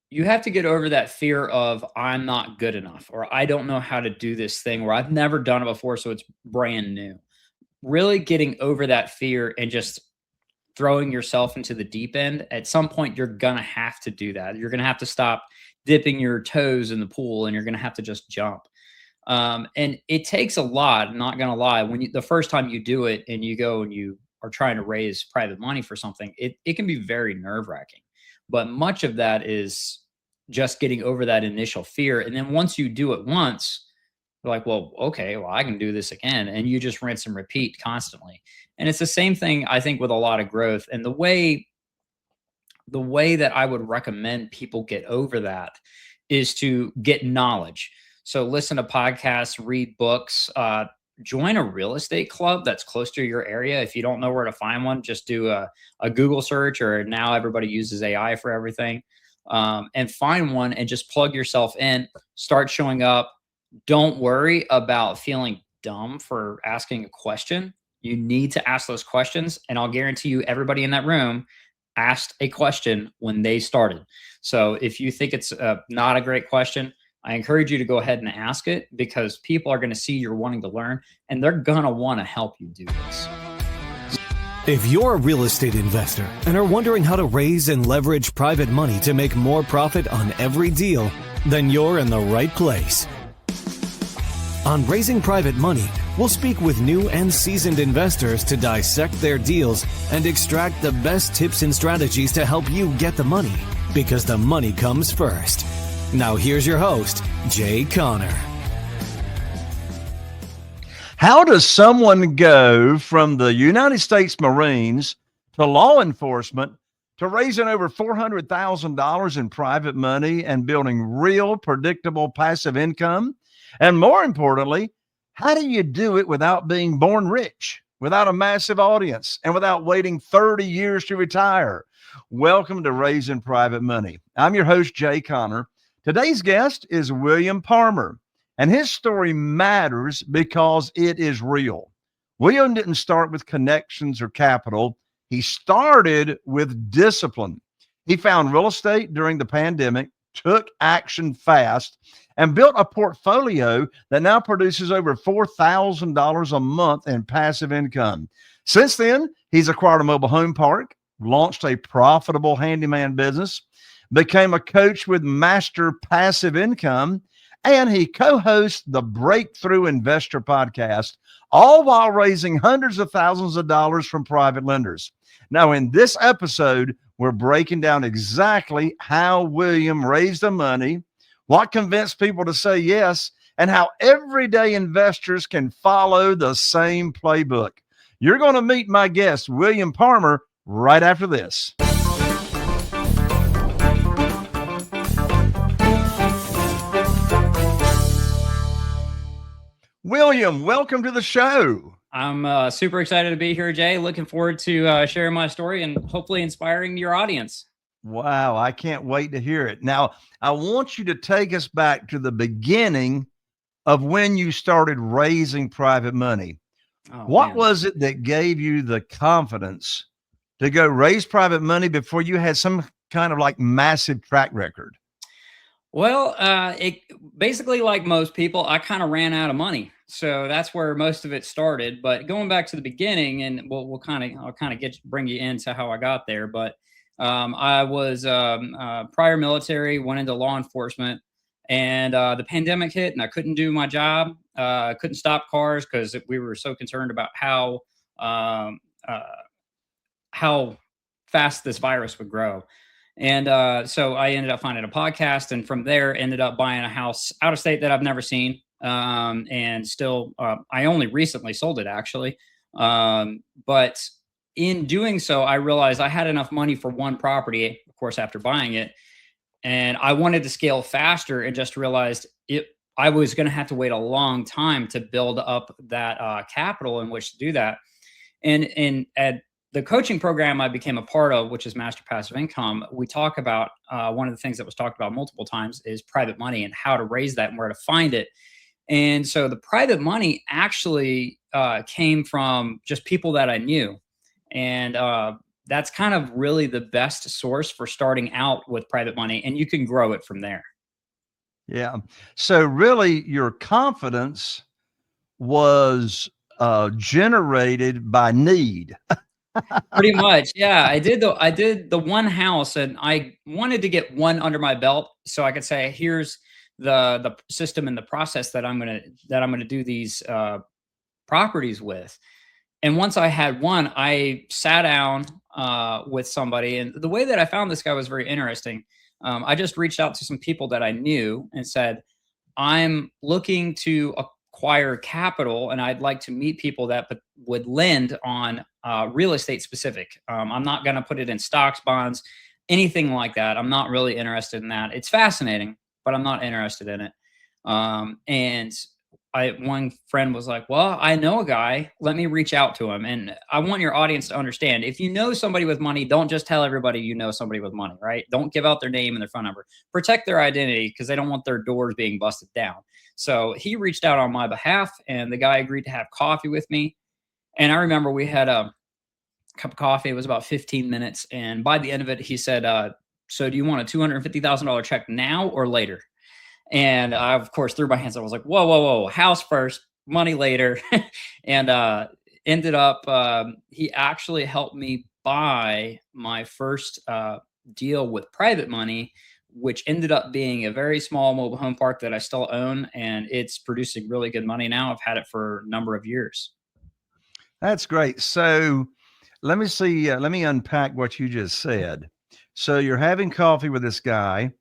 you have to get over that fear of I'm not good enough or I don't know how to do this thing where I've never done it before, so it's brand new. Really getting over that fear and just throwing yourself into the deep end. At some point, you're gonna have to do that. You're gonna have to stop dipping your toes in the pool, and you're gonna have to just jump. And it takes a lot. Not gonna lie. When the first time you do it, and you go and you are trying to raise private money for something, it can be very nerve wracking. But much of that is just getting over that initial fear, and then once you do it once, you're like, well, okay, well, I can do this again. And you just rinse and repeat constantly. And it's the same thing, I think, with a lot of growth. And the way that I would recommend people get over that is to get knowledge. So listen to podcasts, read books, join a real estate club that's close to your area. If you don't know where to find one, just do a Google search, or now everybody uses AI for everything. And find one and just plug yourself in, start showing up. Don't worry about feeling dumb for asking a question. You need to ask those questions. And I'll guarantee you, everybody in that room asked a question when they started. So if you think it's not a great question, I encourage you to go ahead and ask it, because people are going to see you're wanting to learn and they're going to want to help you do this. If you're a real estate investor and are wondering how to raise and leverage private money to make more profit on every deal, then you're in the right place. On Raising Private Money, we'll speak with new and seasoned investors to dissect their deals and extract the best tips and strategies to help you get the money, because the money comes first. Now here's your host, Jay Conner. How does someone go from the United States Marines to law enforcement to raising over $400,000 in private money and building real, predictable passive income? And more importantly, how do you do it without being born rich, without a massive audience, and without waiting 30 years to retire? Welcome to Raising Private Money. I'm your host, Jay Conner. Today's guest is William Parmer, and his story matters because it is real. William didn't start with connections or capital. He started with discipline. He found real estate during the pandemic, took action fast, and built a portfolio that now produces over $4,000 a month in passive income. Since then, he's acquired a mobile home park, launched a profitable handyman business, became a coach with Master Passive Income, and he co-hosts the Breakthrough Investor podcast, all while raising hundreds of thousands of dollars from private lenders. Now, in this episode, we're breaking down exactly how William raised the money, what convinced people to say yes, and how everyday investors can follow the same playbook. You're going to meet my guest, William Parmer, right after this. William, welcome to the show. I'm super excited to be here, Jay. Looking forward to sharing my story and hopefully inspiring your audience. Wow, I can't wait to hear it. Now, I want you to take us back to the beginning of when you started raising private money. What was it that gave you the confidence to go raise private money before you had some kind of like massive track record? Well, it basically, like most people, I kind of ran out of money, so that's where most of it started. But going back to the beginning, and I'll kind of bring you into how I got there. But I was prior military, went into law enforcement, and the pandemic hit, and I couldn't do my job. Couldn't stop cars because we were so concerned about how fast this virus would grow. And so I ended up finding a podcast, and from there ended up buying a house out of state that I've never seen. And still, I only recently sold it, actually. But in doing so, I realized I had enough money for one property, of course, after buying it. And I wanted to scale faster, and just realized I was going to have to wait a long time to build up that capital in which to do that. And at the coaching program I became a part of, which is Master Passive Income, we talk about one of the things that was talked about multiple times is private money and how to raise that and where to find it. And so the private money actually came from just people that I knew. And that's kind of really the best source for starting out with private money, and you can grow it from there. Yeah. So really your confidence was generated by need. Pretty much, yeah. I did the one house, and I wanted to get one under my belt so I could say, here's the system and the process that I'm gonna do these properties with. And once I had one, I sat down with somebody, and the way that I found this guy was very interesting. I just reached out to some people that I knew and said, I'm looking to acquire capital, and I'd like to meet people that would lend on real estate specific. I'm not going to put it in stocks, bonds, anything like that. I'm not really interested in that. It's fascinating, but I'm not interested in it. And one friend was like, well, I know a guy, let me reach out to him. And I want your audience to understand, if you know somebody with money, don't just tell everybody you know somebody with money, right? Don't give out their name and their phone number. Protect their identity, because they don't want their doors being busted down. So he reached out on my behalf, and the guy agreed to have coffee with me. And I remember we had a cup of coffee. It was about 15 minutes. And by the end of it, he said, so do you want a $250,000 check now or later? And I, of course, threw my hands up. I was like, whoa, whoa, whoa, house first, money later. And ended up, he actually helped me buy my first deal with private money, which ended up being a very small mobile home park that I still own. And it's producing really good money now. I've had it for a number of years. That's great. So let me see. Let me unpack what you just said. So you're having coffee with this guy.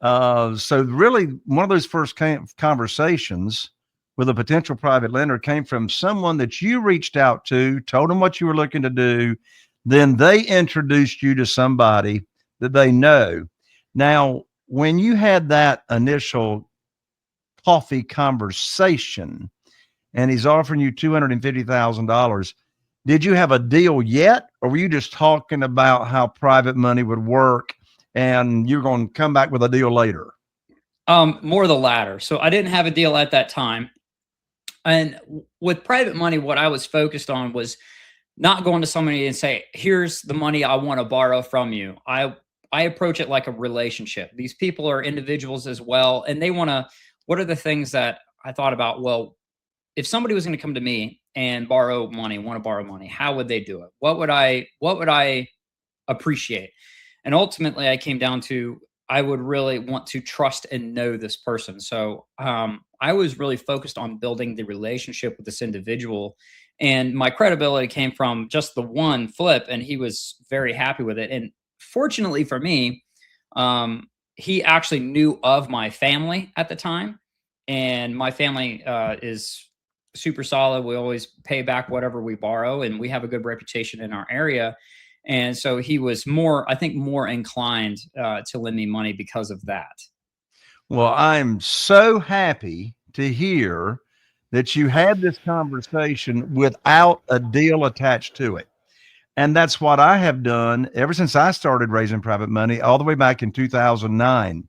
So really, one of those first conversations with a potential private lender came from someone that you reached out to, told them what you were looking to do. Then they introduced you to somebody that they know. Now, when you had that initial coffee conversation and he's offering you $250,000, did you have a deal yet? Or were you just talking about how private money would work and you're going to come back with a deal later? More the latter. So I didn't have a deal at that time. And with private money, what I was focused on was not going to somebody and say, here's the money I want to borrow from you. I approach it like a relationship. These people are individuals as well. And they want to, what are the things that I thought about? Well, if somebody was going to come to me and want to borrow money, how would they do it? What would I appreciate? And ultimately I came down to, I would really want to trust and know this person. So I was really focused on building the relationship with this individual. And my credibility came from just the one flip, and he was very happy with it. And fortunately for me, he actually knew of my family at the time. And my family is super solid. We always pay back whatever we borrow, and we have a good reputation in our area. And so he was more inclined to lend me money because of that. Well, I'm so happy to hear that you had this conversation without a deal attached to it. And that's what I have done ever since I started raising private money, all the way back in 2009.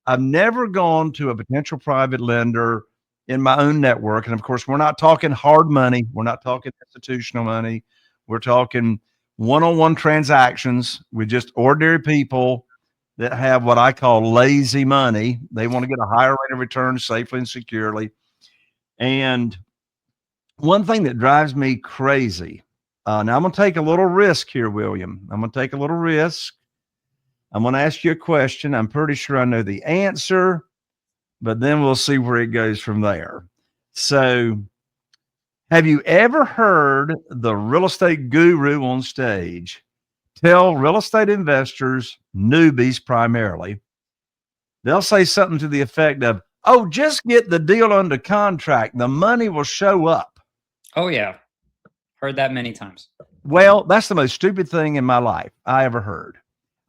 I've never gone to a potential private lender in my own network. And of course, we're not talking hard money. We're not talking institutional money. We're talking one-on-one transactions with just ordinary people that have what I call lazy money. They want to get a higher rate of return safely and securely. And one thing that drives me crazy, now I'm going to take a little risk here, William. I'm going to take a little risk. I'm going to ask you a question. I'm pretty sure I know the answer, but then we'll see where it goes from there. So, have you ever heard the real estate guru on stage tell real estate investors, newbies primarily, they'll say something to the effect of, oh, just get the deal under contract. The money will show up. Oh, yeah. Heard that many times. Well, that's the most stupid thing in my life I ever heard.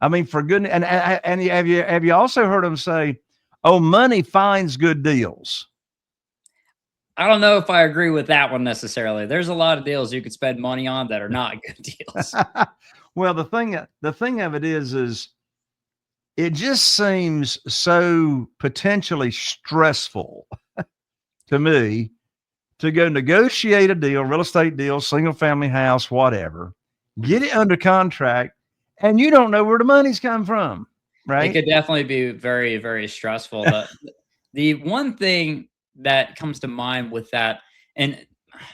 I mean, for goodness, and have you also heard them say, oh, money finds good deals? I don't know if I agree with that one necessarily. There's a lot of deals you could spend money on that are not good deals. Well, the thing of it is it just seems so potentially stressful to me to go negotiate a deal, real estate deal, single family house, whatever, get it under contract, and you don't know where the money's come from, It right? could definitely be very, very stressful. The one thing that comes to mind with that, and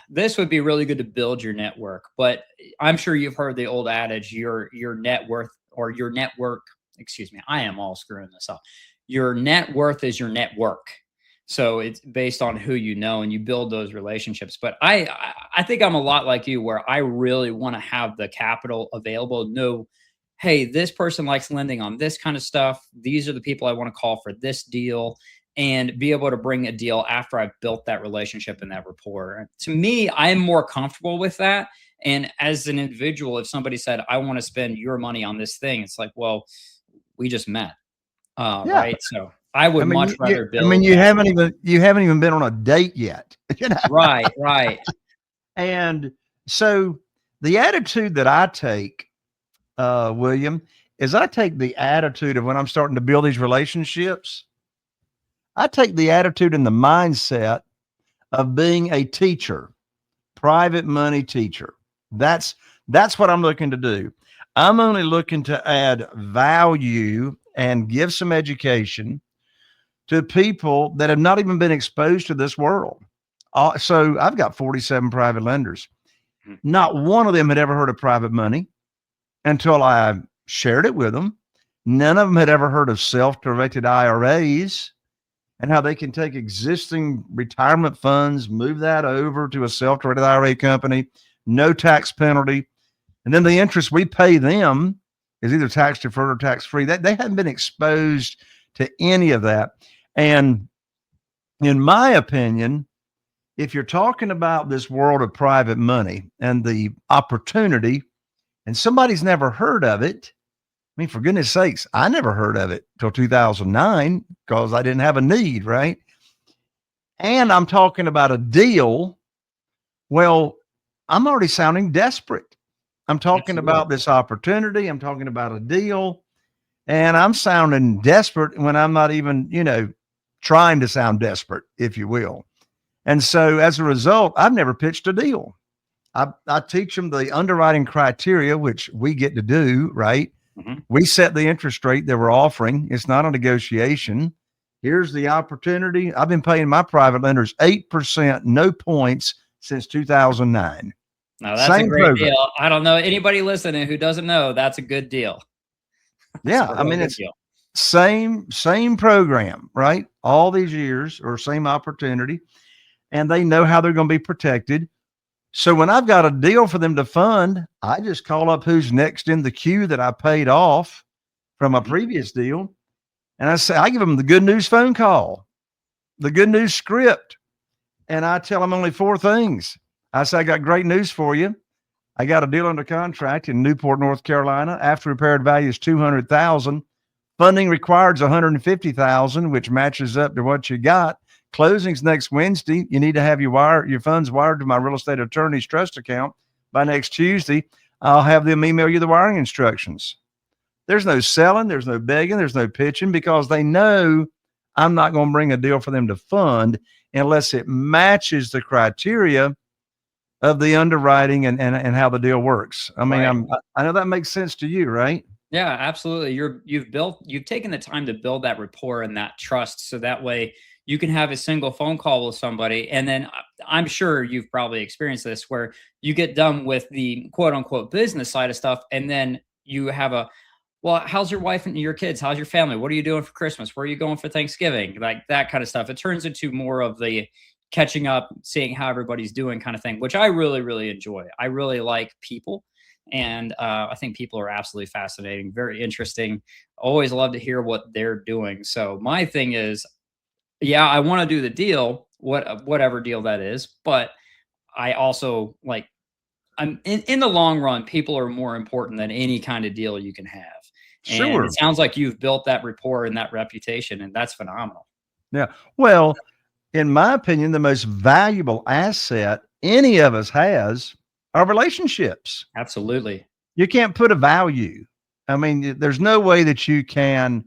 this would be really good to build your network, but I'm sure you've heard the old adage, your net worth or your network, excuse me, I am all screwing this up. Your net worth is your network. So it's based on who you know and you build those relationships. But I think I'm a lot like you where I really want to have the capital available, know, hey, this person likes lending on this kind of stuff. These are the people I want to call for this deal and be able to bring a deal after I've built that relationship and that rapport. And to me, I'm more comfortable with that. And as an individual, if somebody said, I want to spend your money on this thing, it's like, well, we just met. Yeah. Right. So I I would mean, much rather I mean, build that. you haven't even been on a date yet, you know? Right. Right. And so the attitude that I take, William, is I take the attitude of when I'm starting to build these relationships, I take the attitude and the mindset of being a teacher, private money teacher. That's what I'm looking to do. I'm only looking to add value and give some education to people that have not even been exposed to this world. So I've got 47 private lenders. Mhm. Not one of them had ever heard of private money until I shared it with them. None of them had ever heard of self-directed IRAs and how they can take existing retirement funds, move that over to a self-directed IRA company, no tax penalty. And then the interest we pay them is either tax deferred or tax free. They haven't been exposed to any of that. And in my opinion, if you're talking about this world of private money and the opportunity, and somebody's never heard of it, I mean, for goodness sakes, I never heard of it till 2009 because I didn't have a need, right? And I'm talking about a deal. Well, I'm already sounding desperate. I'm talking Absolutely. about this opportunity. I'm talking about a deal. And I'm sounding desperate when I'm not even, trying to sound desperate, if you will. And so as a result, I've never pitched a deal. I teach them the underwriting criteria, which we get to do, right? Mhm. We set the interest rate that we're offering. It's not a negotiation. Here's the opportunity. I've been paying my private lenders 8%, no points since 2009. No, that's a Same great program. deal. I don't know anybody listening who doesn't know that's a good deal. That's Yeah. a I real mean, good it's deal. same program, right? All these years or same opportunity. And they know how they're going to be protected. So when I've got a deal for them to fund, I just call up who's next in the queue that I paid off from a Mhm. previous deal. And I give them the good news phone call, the good news script. And I tell them only four things. I say, I got great news for you. I got a deal under contract in Newport, North Carolina. After repaired value is 200,000. Funding required is 150,000, which matches up to what you got. Closing's next Wednesday. You need to have your funds wired to my real estate attorney's trust account by next Tuesday. I'll have them email you the wiring instructions. There's no selling, there's no begging, there's no pitching because they know I'm not going to bring a deal for them to fund unless it matches the criteria of the underwriting and how the deal works. I mean, Right. I know that makes sense to you, right? Yeah, absolutely. You've taken the time to build that rapport and that trust so that way you can have a single phone call with somebody. And then I'm sure you've probably experienced this where you get done with the quote unquote business side of stuff. And then you have well, how's your wife and your kids? How's your family? What are you doing for Christmas? Where are you going for Thanksgiving? Like that kind of stuff. It turns into more of the catching up, seeing how everybody's doing kind of thing, which I really, really enjoy. I really like people. And I think people are absolutely fascinating, very interesting. Always love to hear what they're doing. So my thing is, yeah, I want to do the deal, whatever deal that is, but I also like I'm in the long run, people are more important than any kind of deal you can have. And Sure. it sounds like you've built that rapport and that reputation, and that's phenomenal. Yeah. Well, in my opinion, the most valuable asset any of us has are relationships. Absolutely. You can't put a value. I mean, there's no way that you can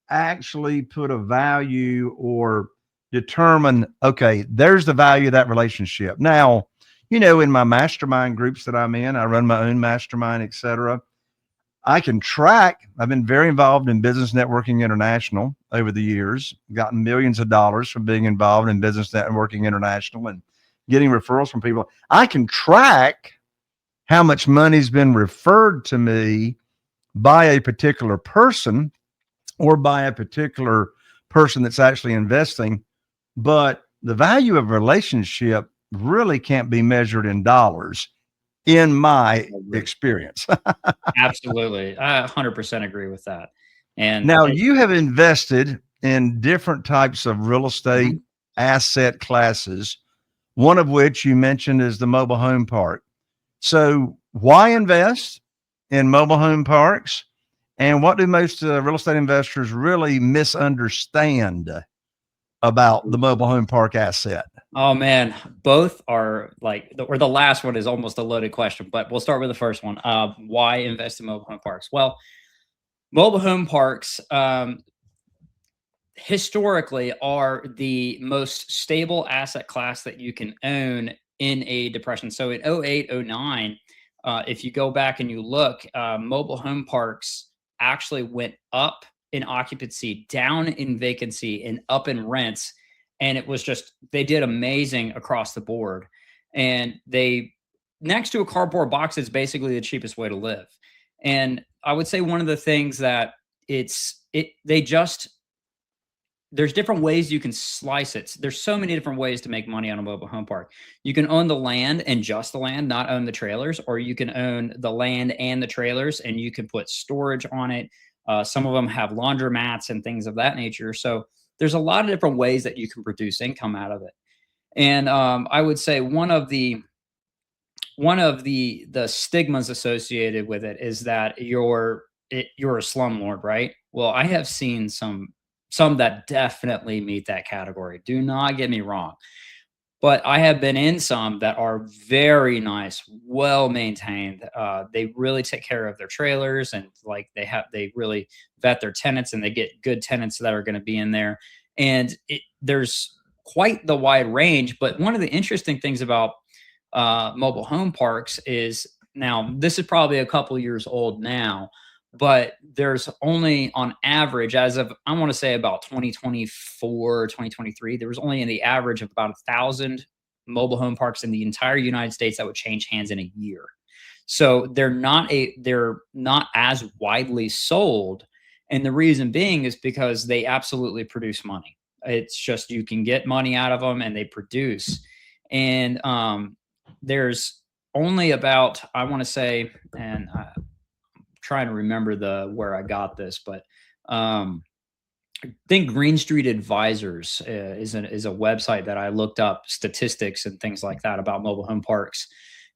actually put a value or determine, okay, there's the value of that relationship. Now, in my mastermind groups that I'm in, I run my own mastermind, et cetera. I can track. I've been very involved in Business Networking International over the years, gotten millions of dollars from being involved in Business Networking International and getting referrals from people. I can track how much money's been referred to me by a particular person or by a particular person that's actually investing. But the value of a relationship really can't be measured in dollars, in my experience. Absolutely. I 100% agree with that. And Now, you have invested in different types of real estate asset classes, one of which you mentioned is the mobile home park. So, why invest in mobile home parks? And what do most real estate investors really misunderstand about the mobile home park asset? oh man, both are like, or the last one is almost a loaded question, but we'll start with the first one. Why invest in mobile home parks? Well, mobile home parks historically are the most stable asset class that you can own in a depression. So in 08, 09, if you go back and you look, mobile home parks actually went up in occupancy, down in vacancy, and up in rents. And it was just, they did amazing across the board. And they, next to a cardboard box, is basically the cheapest way to live. And I would say one of the things that they just, there's different ways you can slice it. There's so many different ways to make money on a mobile home park. You can own the land and just the land, not own the trailers, or you can own the land and the trailers and you can put storage on it. Some of them have laundromats and things of that nature. So there's a lot of different ways that you can produce income out of it. And I would say one of the stigmas associated with it is that you're a slumlord, right? Well, I have seen some that definitely meet that category. Do not get me wrong. But I have been in some that are very nice, well maintained. They really take care of their trailers, and like they really vet their tenants, and they get good tenants that are going to be in there. And there's quite the wide range. But one of the interesting things about mobile home parks is, now this is probably a couple years old now, but there's only on average, as of I want to say about 2024, 2023, there was only in the average of about 1,000 mobile home parks in the entire United States that would change hands in a year. So they're not as widely sold. And the reason being is because they absolutely produce money. It's just, you can get money out of them and they produce. And there's only about, I want to say, and trying to remember where I got this, but I think Green Street Advisors is a website that I looked up statistics and things like that about mobile home parks.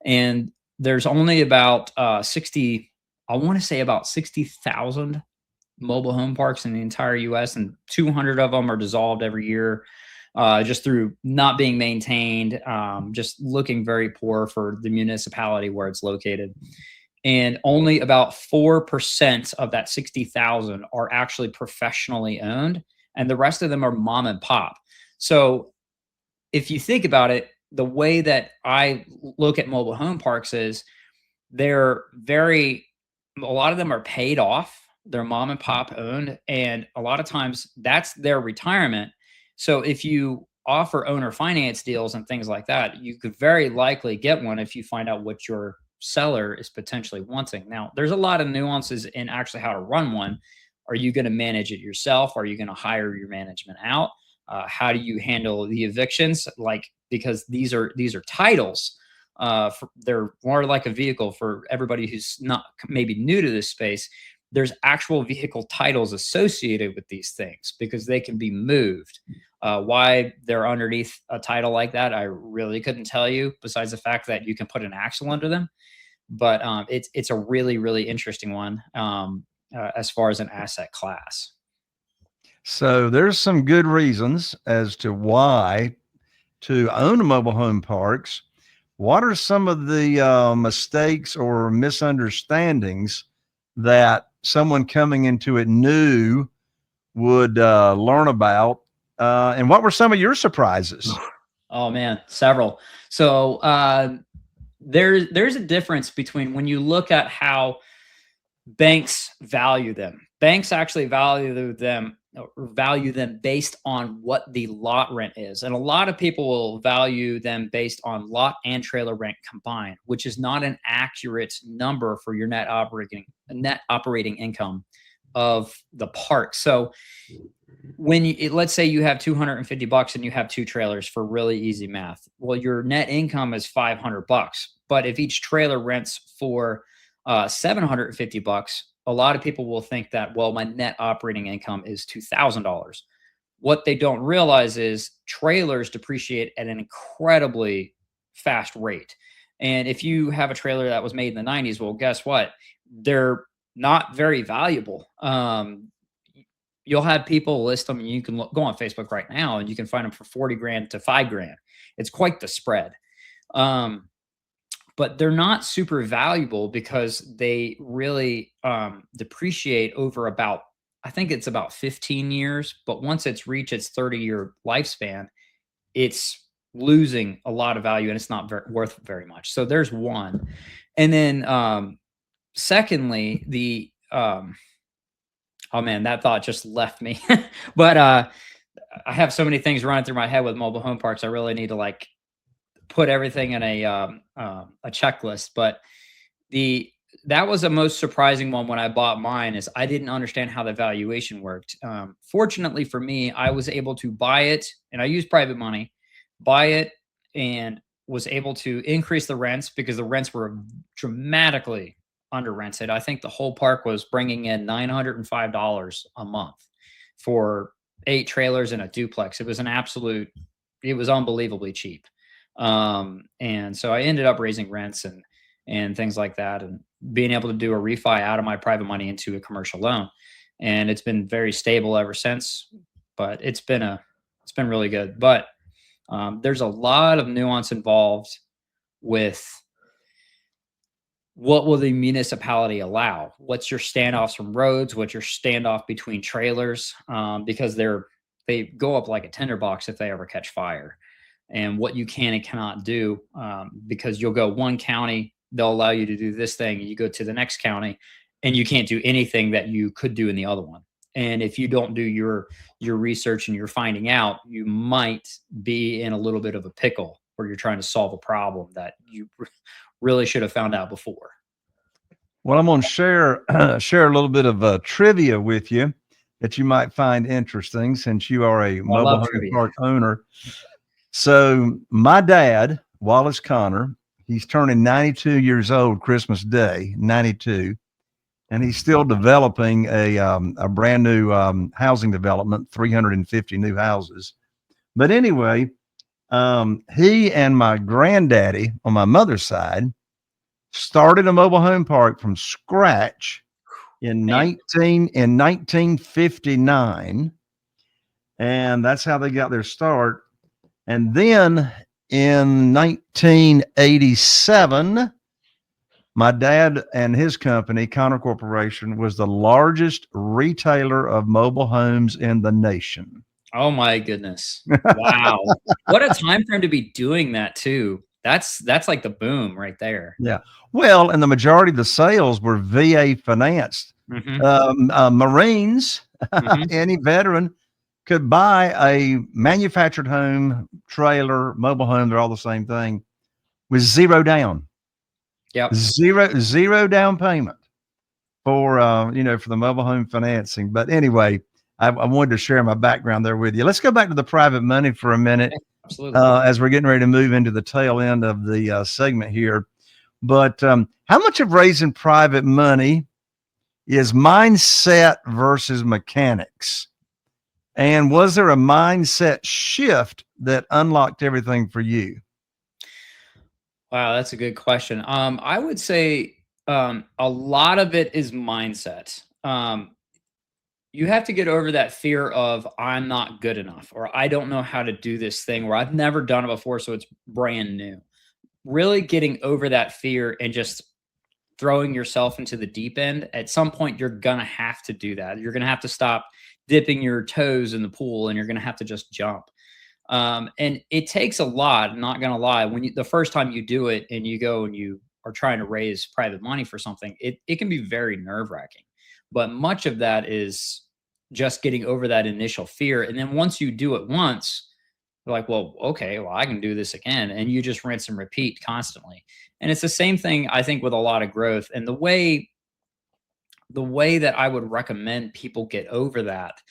And there's only about 60, I want to say about 60,000 mobile home parks in the entire US, and 200 of them are dissolved every year, just through not being maintained, just looking very poor for the municipality where it's located. And only about 4% of that 60,000 are actually professionally owned, and the rest of them are mom and pop. So if you think about it, the way that I look at mobile home parks is a lot of them are paid off. They're mom and pop owned, and a lot of times that's their retirement. So if you offer owner finance deals and things like that, you could very likely get one if you find out what your seller is potentially wanting. Now, there's a lot of nuances in actually how to run one. Are you going to manage it yourself? Are you going to hire your management out? How do you handle the evictions? Like, because these are titles. They're more like a vehicle for everybody who's not maybe new to this space. There's actual vehicle titles associated with these things because they can be moved. Why they're underneath a title like that, I really couldn't tell you, besides the fact that you can put an axle under them. But it's a really, really interesting one as far as an asset class. So there's some good reasons as to why to own mobile home parks. What are some of the mistakes or misunderstandings that someone coming into it new would learn about? And what were some of your surprises? Oh man, several. So there's a difference between when you look at how banks value them. Banks actually value them based on what the lot rent is. And a lot of people will value them based on lot and trailer rent combined, which is not an accurate number for your net operating income of the park. So when let's say you have $250 and you have two trailers, for really easy math. Well, your net income is $500, but if each trailer rents for $750, a lot of people will think that, well, my net operating income is $2,000. What they don't realize is trailers depreciate at an incredibly fast rate. And if you have a trailer that was made in the 90s, well, guess what? They're not very valuable. You'll have people list them, and you can go on Facebook right now and you can find them for 40 grand to 5 grand. It's quite the spread. But they're not super valuable because they really depreciate over about, I think it's about 15 years. But once it's reached its 30-year lifespan, it's losing a lot of value and it's not worth very much. So there's one. And then secondly, oh man, that thought just left me. But I have so many things running through my head with mobile home parks. I really need to like put everything in a checklist. But that was the most surprising one when I bought mine, is I didn't understand how the valuation worked. Fortunately for me, I was able to buy it, and I used private money, buy it, and was able to increase the rents because the rents were dramatically under rented. I think the whole park was bringing in $905 a month for 8 trailers and a duplex. It was unbelievably cheap. And so I ended up raising rents and things like that, and being able to do a refi out of my private money into a commercial loan. And it's been very stable ever since, but it's been really good. But there's a lot of nuance involved with what will the municipality allow? What's your standoffs from roads? What's your standoff between trailers? Because they go up like a tinderbox if they ever catch fire. And what you can and cannot do, because you'll go one county, they'll allow you to do this thing. You go to the next county and you can't do anything that you could do in the other one. And if you don't do your research and you're finding out, you might be in a little bit of a pickle where you're trying to solve a problem that you really should have found out before. Well, I'm going to share a little bit of trivia with you that you might find interesting, since you are a mobile home park owner. So my dad, Wallace Connor, he's turning 92 years old Christmas Day, 92, and he's still developing a brand new housing development, 350 new houses. But anyway, he and my granddaddy on my mother's side started a mobile home park from scratch in 1959, and that's how they got their start. And then in 1987, my dad and his company, Connor Corporation, was the largest retailer of mobile homes in the nation. Oh my goodness. Wow. What a time frame to be doing that too. That's like the boom right there. Yeah. Well, and the majority of the sales were VA financed. Mm-hmm. Marines, any veteran could buy a manufactured home, trailer, mobile home, they're all the same thing, with zero down. Yep. Zero down payment for for the mobile home financing. But anyway, I wanted to share my background there with you. Let's go back to the private money for a minute. Absolutely. As we're getting ready to move into the tail end of the segment here. But how much of raising private money is mindset versus mechanics? And was there a mindset shift that unlocked everything for you? Wow, that's a good question. I would say a lot of it is mindset. You have to get over that fear of I'm not good enough, or I don't know how to do this thing, or I've never done it before, so it's brand new. Really getting over that fear and just throwing yourself into the deep end. At some point, you're going to have to do that. You're going to have to stop dipping your toes in the pool, and you're going to have to just jump. And it takes a lot, I'm not going to lie. The first time you do it and you go and you are trying to raise private money for something, it can be very nerve wracking. But much of that is just getting over that initial fear. And then once you do it once, you're like, well, okay, well, I can do this again. And you just rinse and repeat constantly. And it's the same thing, I think, with a lot of growth. And the way that I would recommend people get over that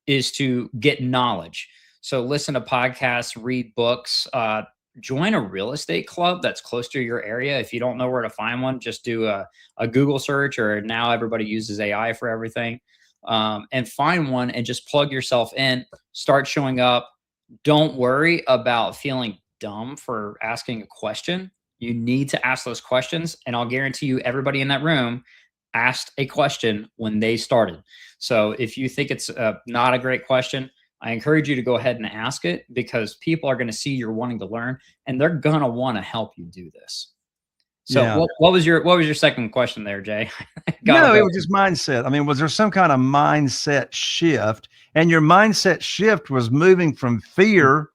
is to get knowledge. So listen to podcasts, read books, join a real estate club that's close to your area. If you don't know where to find one, just do a Google search, or now everybody uses AI for everything. And find one and just plug yourself in, start showing up. Don't worry about feeling dumb for asking a question. You need to ask those questions. And I'll guarantee you, everybody in that room asked a question when they started. So if you think it's not a great question, I encourage you to go ahead and ask it, because people are going to see you're wanting to learn and they're going to want to help you do this. So Yeah. what was your second question there, Jay? No, it was just mindset. I mean, was there some kind of mindset shift? And your mindset shift was moving from fear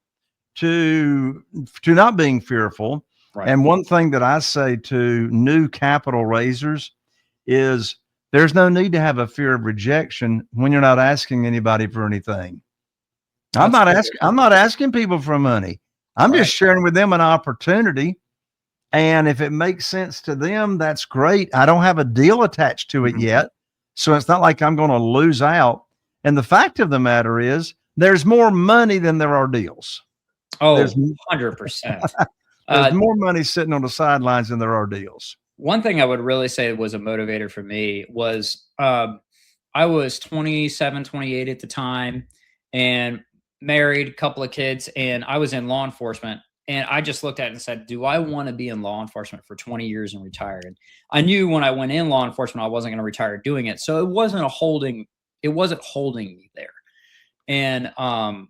to not being fearful. Right. And one thing that I say to new capital raisers is there's no need to have a fear of rejection when you're not asking anybody for anything. I'm not asking people for money. I'm just sharing with them an opportunity. And if it makes sense to them, that's great. I don't have a deal attached to it yet. So it's not like I'm going to lose out. And the fact of the matter is there's more money than there are deals. Oh, 100%. There's more money sitting on the sidelines than there are deals. One thing I would really say was a motivator for me was I was 27, 28 at the time, and married, couple of kids, and I was in law enforcement. And I just looked at it and said, do I want to be in law enforcement for 20 years and retire? And I knew when I went in law enforcement, I wasn't going to retire doing it. So it wasn't holding me there. And I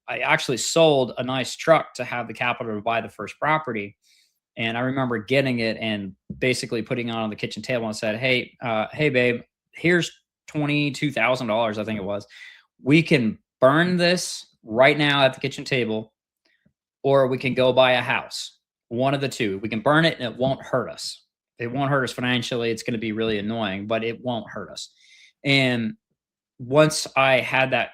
actually sold a nice truck to have the capital to buy the first property. And I remember getting it and basically putting it on the kitchen table and said, hey, babe, here's $22,000, I think it was. We can burn this right now at the kitchen table, or we can go buy a house. One of the two. We can burn it and it won't hurt us. It won't hurt us financially. It's going to be really annoying, but it won't hurt us. And once I had that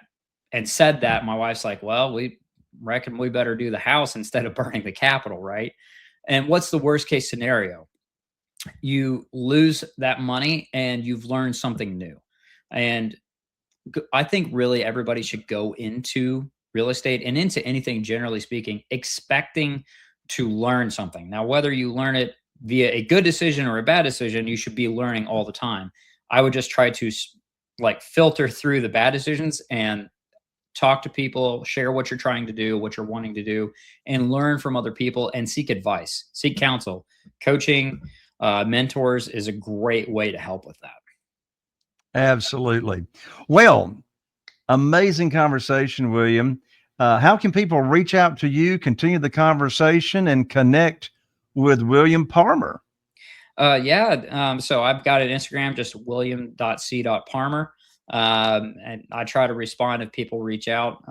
and said that, my wife's like, well, we reckon we better do the house instead of burning the capital, right? And what's the worst case scenario? You lose that money and you've learned something new. And I think really everybody should go into real estate and into anything, generally speaking, expecting to learn something. Now, whether you learn it via a good decision or a bad decision, you should be learning all the time. I would just try to filter through the bad decisions and talk to people, share what you're trying to do, what you're wanting to do, and learn from other people and seek advice, seek counsel. Coaching, mentors is a great way to help with that. Absolutely. Well, amazing conversation, William. How can people reach out to you, continue the conversation, and connect with William Parmer? So I've got an Instagram, just william.c.parmer. And I try to respond if people reach out.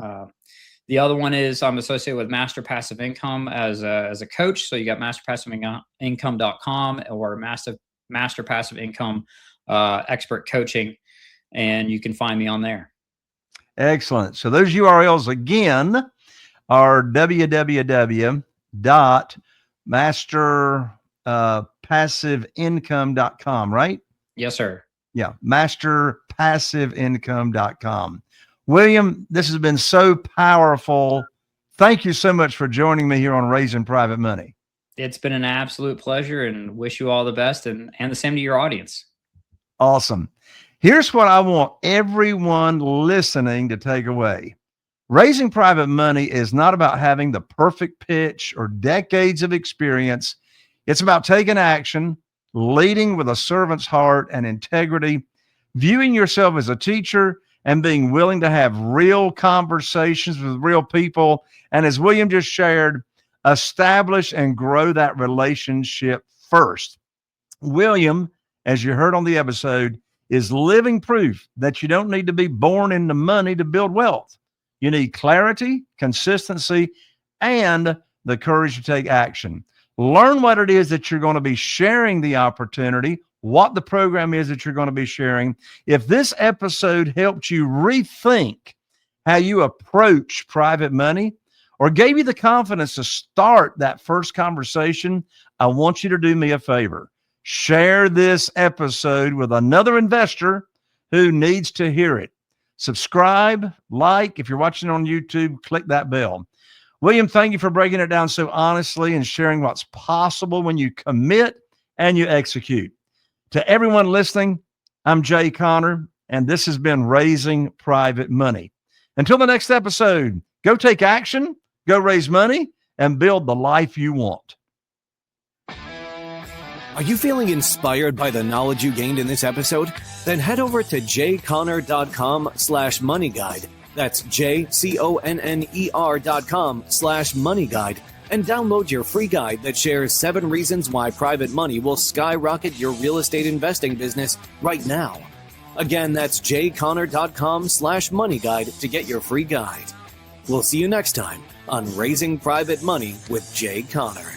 The other one is I'm associated with Master Passive Income as a coach. So you got masterpassiveincome.com or Master Passive Income expert coaching, and you can find me on there. Excellent. So those URLs again are www.masterpassiveincome.com, right? Yes, sir. Yeah. Masterpassiveincome.com. William, this has been so powerful. Thank you so much for joining me here on Raising Private Money. It's been an absolute pleasure, and wish you all the best, and the same to your audience. Awesome. Here's what I want everyone listening to take away. Raising private money is not about having the perfect pitch or decades of experience. It's about taking action, leading with a servant's heart and integrity, viewing yourself as a teacher, and being willing to have real conversations with real people. And as William just shared, establish and grow that relationship first. William, as you heard on the episode, is living proof that you don't need to be born into money to build wealth. You need clarity, consistency, and the courage to take action. Learn what it is that you're going to be sharing the opportunity, what the program is that you're going to be sharing. If this episode helped you rethink how you approach private money or gave you the confidence to start that first conversation, I want you to do me a favor. Share this episode with another investor who needs to hear it. Subscribe, like. If you're watching on YouTube, click that bell. William, thank you for breaking it down so honestly and sharing what's possible when you commit and you execute. To everyone listening, I'm Jay Conner, and this has been Raising Private Money. Until the next episode, go take action, go raise money, and build the life you want. Are you feeling inspired by the knowledge you gained in this episode? Then head over to jconner.com/moneyguide. That's jconner.com/moneyguide and download your free guide that shares 7 reasons why private money will skyrocket your real estate investing business right now. Again, that's jconner.com/moneyguide to get your free guide. We'll see you next time on Raising Private Money with Jay Conner.